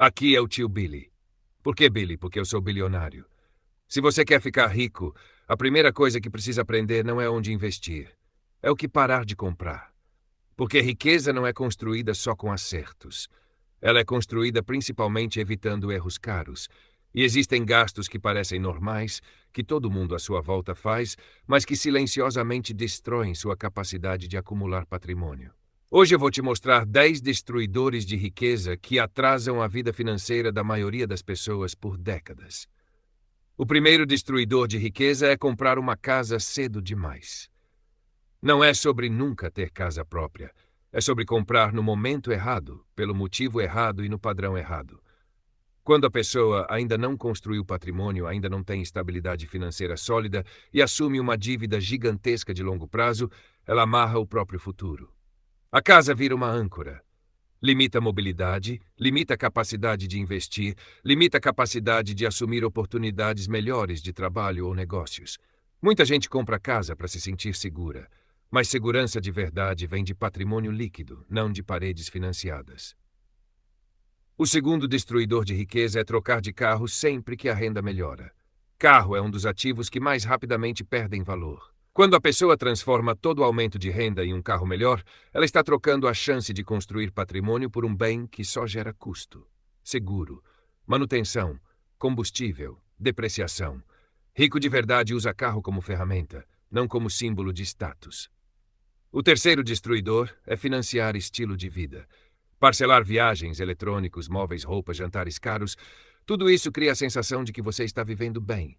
Aqui é o tio Billy. Por que Billy? Porque eu sou bilionário. Se você quer ficar rico, a primeira coisa que precisa aprender não é onde investir. É o que parar de comprar. Porque riqueza não é construída só com acertos. Ela é construída principalmente evitando erros caros. E existem gastos que parecem normais, que todo mundo à sua volta faz, mas que silenciosamente destroem sua capacidade de acumular patrimônio. Hoje eu vou te mostrar 10 destruidores de riqueza que atrasam a vida financeira da maioria das pessoas por décadas. O primeiro destruidor de riqueza é comprar uma casa cedo demais. Não é sobre nunca ter casa própria. É sobre comprar no momento errado, pelo motivo errado e no padrão errado. Quando a pessoa ainda não construiu patrimônio, ainda não tem estabilidade financeira sólida e assume uma dívida gigantesca de longo prazo, ela amarra o próprio futuro. A casa vira uma âncora. Limita a mobilidade, limita a capacidade de investir, limita a capacidade de assumir oportunidades melhores de trabalho ou negócios. Muita gente compra casa para se sentir segura, mas segurança de verdade vem de patrimônio líquido, não de paredes financiadas. O segundo destruidor de riqueza é trocar de carro sempre que a renda melhora. Carro é um dos ativos que mais rapidamente perdem valor. Quando a pessoa transforma todo o aumento de renda em um carro melhor, ela está trocando a chance de construir patrimônio por um bem que só gera custo, seguro, manutenção, combustível, depreciação. Rico de verdade usa carro como ferramenta, não como símbolo de status. O terceiro destruidor é financiar estilo de vida. Parcelar viagens, eletrônicos, móveis, roupas, jantares caros, tudo isso cria a sensação de que você está vivendo bem.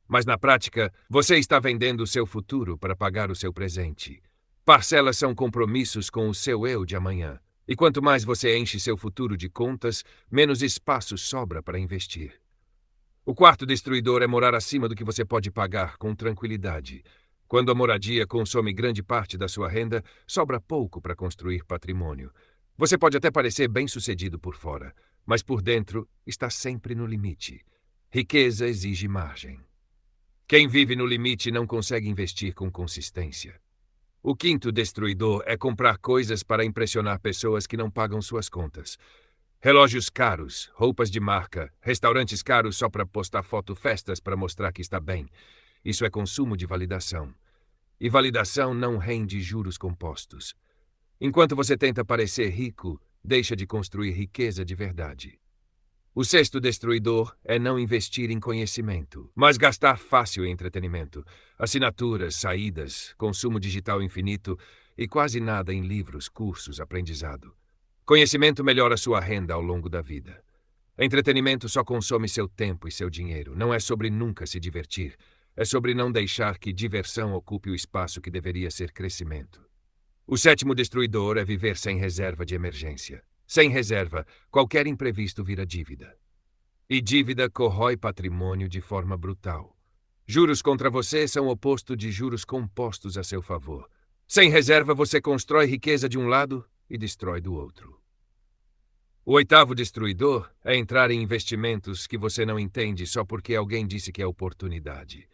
Mas na prática, você está vendendo o seu futuro para pagar o seu presente. Parcelas são compromissos com o seu eu de amanhã. E quanto mais você enche seu futuro de contas, menos espaço sobra para investir. O quarto destruidor é morar acima do que você pode pagar com tranquilidade. Quando a moradia consome grande parte da sua renda, sobra pouco para construir patrimônio. Você pode até parecer bem-sucedido por fora, mas por dentro está sempre no limite. Riqueza exige margem. Quem vive no limite não consegue investir com consistência. O quinto destruidor é comprar coisas para impressionar pessoas que não pagam suas contas. Relógios caros, roupas de marca, restaurantes caros só para postar festas para mostrar que está bem. Isso é consumo de validação. E validação não rende juros compostos. Enquanto você tenta parecer rico, deixa de construir riqueza de verdade. O sexto destruidor é não investir em conhecimento, mas gastar fácil em entretenimento, assinaturas, saídas, consumo digital infinito e quase nada em livros, cursos, aprendizado. Conhecimento melhora sua renda ao longo da vida. Entretenimento só consome seu tempo e seu dinheiro. Não é sobre nunca se divertir, é sobre não deixar que diversão ocupe o espaço que deveria ser crescimento. O sétimo destruidor é viver sem reserva de emergência. Sem reserva, qualquer imprevisto vira dívida. E dívida corrói patrimônio de forma brutal. Juros contra você são o oposto de juros compostos a seu favor. Sem reserva, você constrói riqueza de um lado e destrói do outro. O oitavo destruidor é entrar em investimentos que você não entende só porque alguém disse que é oportunidade.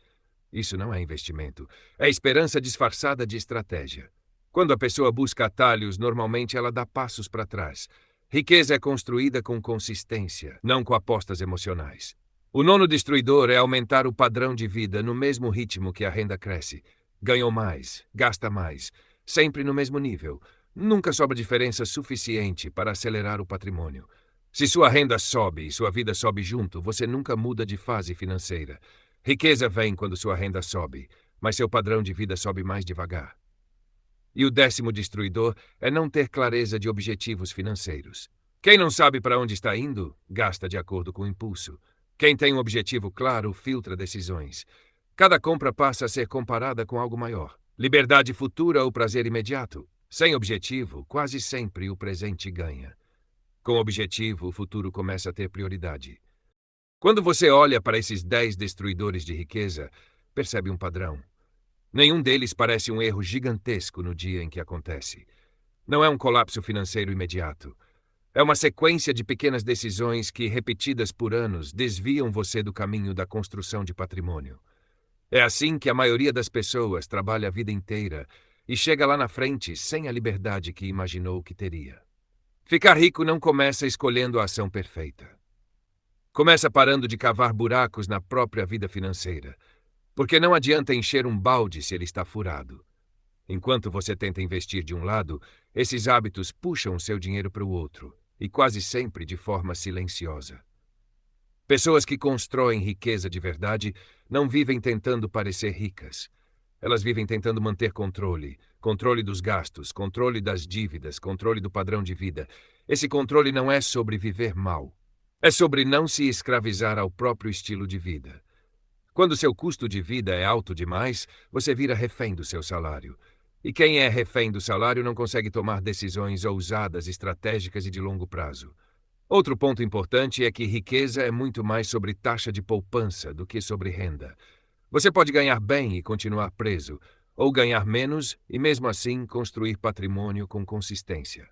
Isso não é investimento, é esperança disfarçada de estratégia. Quando a pessoa busca atalhos, normalmente ela dá passos para trás. Riqueza é construída com consistência, não com apostas emocionais. O nono destruidor é aumentar o padrão de vida no mesmo ritmo que a renda cresce. Ganhou mais, gasta mais, sempre no mesmo nível. Nunca sobra diferença suficiente para acelerar o patrimônio. Se sua renda sobe e sua vida sobe junto, você nunca muda de fase financeira. Riqueza vem quando sua renda sobe, mas seu padrão de vida sobe mais devagar. E o décimo destruidor é não ter clareza de objetivos financeiros. Quem não sabe para onde está indo, gasta de acordo com o impulso. Quem tem um objetivo claro, filtra decisões. Cada compra passa a ser comparada com algo maior. Liberdade futura ou prazer imediato. Sem objetivo, quase sempre o presente ganha. Com objetivo, o futuro começa a ter prioridade. Quando você olha para esses 10 destruidores de riqueza, percebe um padrão. Nenhum deles parece um erro gigantesco no dia em que acontece. Não é um colapso financeiro imediato. É uma sequência de pequenas decisões que, repetidas por anos, desviam você do caminho da construção de patrimônio. É assim que a maioria das pessoas trabalha a vida inteira e chega lá na frente sem a liberdade que imaginou que teria. Ficar rico não começa escolhendo a ação perfeita. Começa parando de cavar buracos na própria vida financeira, porque não adianta encher um balde se ele está furado. Enquanto você tenta investir de um lado, esses hábitos puxam o seu dinheiro para o outro, e quase sempre de forma silenciosa. Pessoas que constroem riqueza de verdade não vivem tentando parecer ricas. Elas vivem tentando manter controle, controle dos gastos, controle das dívidas, controle do padrão de vida. Esse controle não é sobre viver mal. É sobre não se escravizar ao próprio estilo de vida. Quando seu custo de vida é alto demais, você vira refém do seu salário. E quem é refém do salário não consegue tomar decisões ousadas, estratégicas e de longo prazo. Outro ponto importante é que riqueza é muito mais sobre taxa de poupança do que sobre renda. Você pode ganhar bem e continuar preso, ou ganhar menos e, mesmo assim, construir patrimônio com consistência.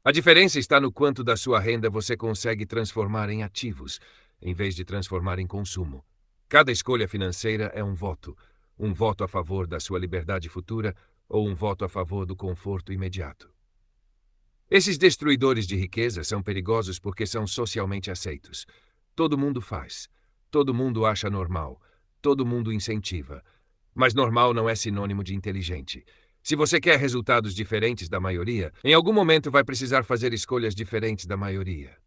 A diferença está no quanto da sua renda você consegue transformar em ativos, em vez de transformar em consumo. Cada escolha financeira é um voto a favor da sua liberdade futura ou um voto a favor do conforto imediato. Esses destruidores de riqueza são perigosos porque são socialmente aceitos. Todo mundo faz. Todo mundo acha normal. Todo mundo incentiva. Mas normal não é sinônimo de inteligente. Se você quer resultados diferentes da maioria, em algum momento vai precisar fazer escolhas diferentes da maioria.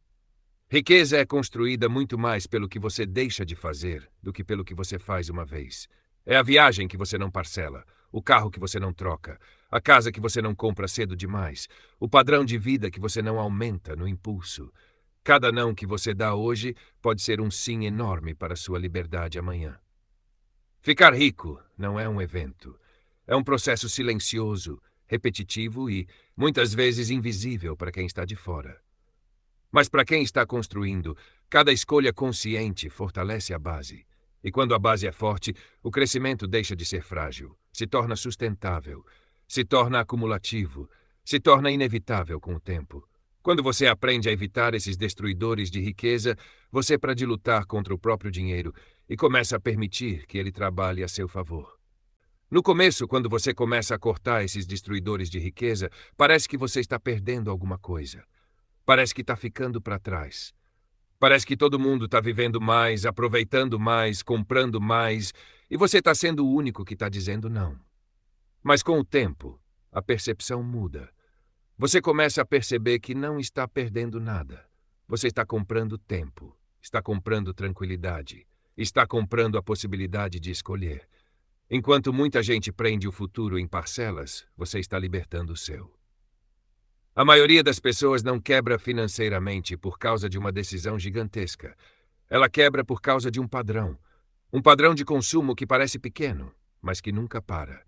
Riqueza é construída muito mais pelo que você deixa de fazer do que pelo que você faz uma vez. É a viagem que você não parcela, o carro que você não troca, a casa que você não compra cedo demais, o padrão de vida que você não aumenta no impulso. Cada não que você dá hoje pode ser um sim enorme para sua liberdade amanhã. Ficar rico não é um evento. É um processo silencioso, repetitivo e, muitas vezes, invisível para quem está de fora. Mas para quem está construindo, cada escolha consciente fortalece a base. E quando a base é forte, o crescimento deixa de ser frágil, se torna sustentável, se torna acumulativo, se torna inevitável com o tempo. Quando você aprende a evitar esses destruidores de riqueza, você para de lutar contra o próprio dinheiro e começa a permitir que ele trabalhe a seu favor. No começo, quando você começa a cortar esses destruidores de riqueza, parece que você está perdendo alguma coisa. Parece que está ficando para trás. Parece que todo mundo está vivendo mais, aproveitando mais, comprando mais, e você está sendo o único que está dizendo não. Mas com o tempo, a percepção muda. Você começa a perceber que não está perdendo nada. Você está comprando tempo, está comprando tranquilidade, está comprando a possibilidade de escolher. Enquanto muita gente prende o futuro em parcelas, você está libertando o seu. A maioria das pessoas não quebra financeiramente por causa de uma decisão gigantesca. Ela quebra por causa de um padrão. Um padrão de consumo que parece pequeno, mas que nunca para.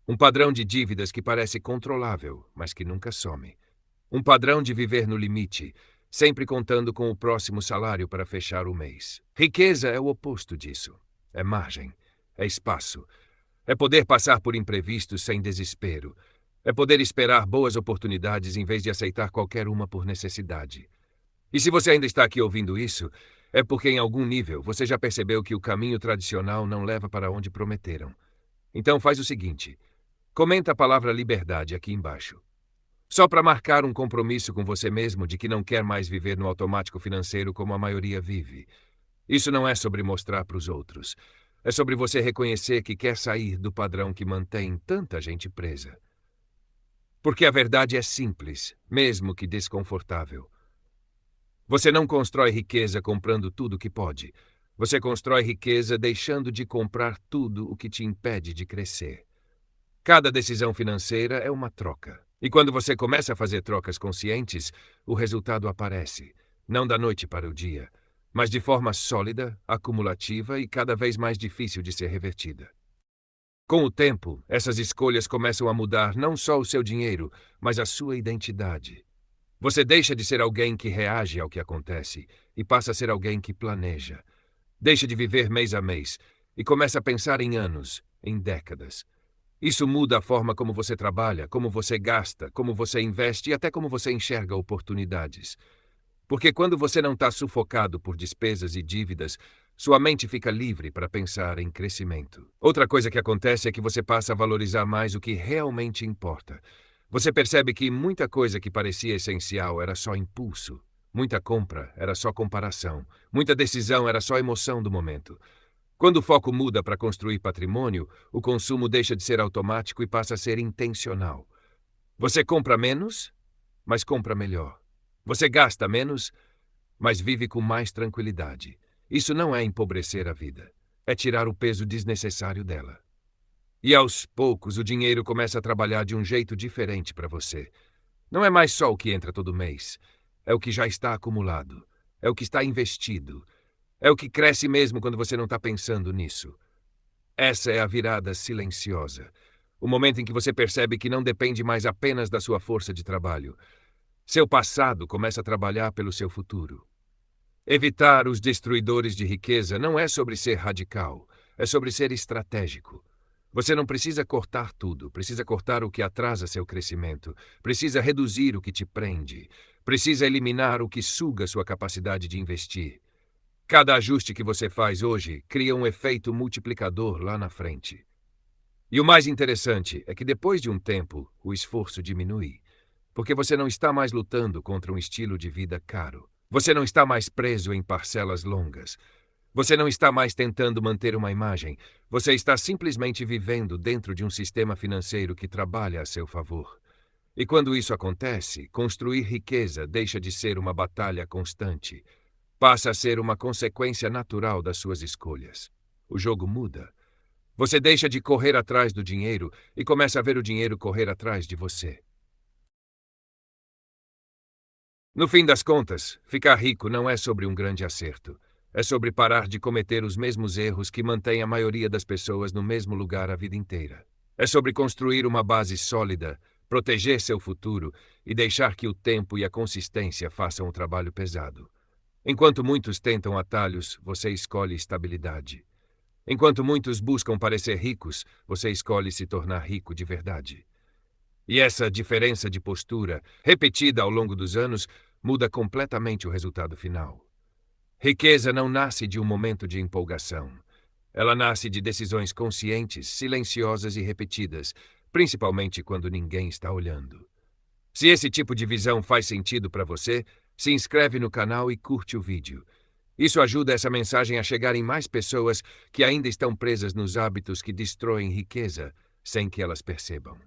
Um padrão de dívidas que parece controlável, mas que nunca some. Um padrão de viver no limite, sempre contando com o próximo salário para fechar o mês. Riqueza é o oposto disso. É margem, é espaço. É poder passar por imprevistos sem desespero. É poder esperar boas oportunidades em vez de aceitar qualquer uma por necessidade. E se você ainda está aqui ouvindo isso, é porque em algum nível você já percebeu que o caminho tradicional não leva para onde prometeram. Então faz o seguinte, comenta a palavra liberdade aqui embaixo. Só para marcar um compromisso com você mesmo de que não quer mais viver no automático financeiro como a maioria vive. Isso não é sobre mostrar para os outros. É sobre você reconhecer que quer sair do padrão que mantém tanta gente presa. Porque a verdade é simples, mesmo que desconfortável. Você não constrói riqueza comprando tudo o que pode. Você constrói riqueza deixando de comprar tudo o que te impede de crescer. Cada decisão financeira é uma troca. E quando você começa a fazer trocas conscientes, o resultado aparece, não da noite para o dia, mas de forma sólida, acumulativa e cada vez mais difícil de ser revertida. Com o tempo, essas escolhas começam a mudar não só o seu dinheiro, mas a sua identidade. Você deixa de ser alguém que reage ao que acontece e passa a ser alguém que planeja. Deixa de viver mês a mês e começa a pensar em anos, em décadas. Isso muda a forma como você trabalha, como você gasta, como você investe e até como você enxerga oportunidades. Porque quando você não está sufocado por despesas e dívidas, sua mente fica livre para pensar em crescimento. Outra coisa que acontece é que você passa a valorizar mais o que realmente importa. Você percebe que muita coisa que parecia essencial era só impulso. Muita compra era só comparação. Muita decisão era só emoção do momento. Quando o foco muda para construir patrimônio, o consumo deixa de ser automático e passa a ser intencional. Você compra menos, mas compra melhor. Você gasta menos, mas vive com mais tranquilidade. Isso não é empobrecer a vida. É tirar o peso desnecessário dela. E aos poucos o dinheiro começa a trabalhar de um jeito diferente para você. Não é mais só o que entra todo mês. É o que já está acumulado. É o que está investido. É o que cresce mesmo quando você não está pensando nisso. Essa é a virada silenciosa. O momento em que você percebe que não depende mais apenas da sua força de trabalho. Seu passado começa a trabalhar pelo seu futuro. Evitar os destruidores de riqueza não é sobre ser radical, é sobre ser estratégico. Você não precisa cortar tudo, precisa cortar o que atrasa seu crescimento, precisa reduzir o que te prende, precisa eliminar o que suga sua capacidade de investir. Cada ajuste que você faz hoje cria um efeito multiplicador lá na frente. E o mais interessante é que depois de um tempo, o esforço diminui, porque você não está mais lutando contra um estilo de vida caro. Você não está mais preso em parcelas longas. Você não está mais tentando manter uma imagem. Você está simplesmente vivendo dentro de um sistema financeiro que trabalha a seu favor. E quando isso acontece, construir riqueza deixa de ser uma batalha constante. Passa a ser uma consequência natural das suas escolhas. O jogo muda. Você deixa de correr atrás do dinheiro e começa a ver o dinheiro correr atrás de você. No fim das contas, ficar rico não é sobre um grande acerto. É sobre parar de cometer os mesmos erros que mantêm a maioria das pessoas no mesmo lugar a vida inteira. É sobre construir uma base sólida, proteger seu futuro e deixar que o tempo e a consistência façam o trabalho pesado. Enquanto muitos tentam atalhos, você escolhe estabilidade. Enquanto muitos buscam parecer ricos, você escolhe se tornar rico de verdade. E essa diferença de postura, repetida ao longo dos anos, muda completamente o resultado final. Riqueza não nasce de um momento de empolgação. Ela nasce de decisões conscientes, silenciosas e repetidas, principalmente quando ninguém está olhando. Se esse tipo de visão faz sentido para você, se inscreve no canal e curte o vídeo. Isso ajuda essa mensagem a chegar em mais pessoas que ainda estão presas nos hábitos que destroem riqueza sem que elas percebam.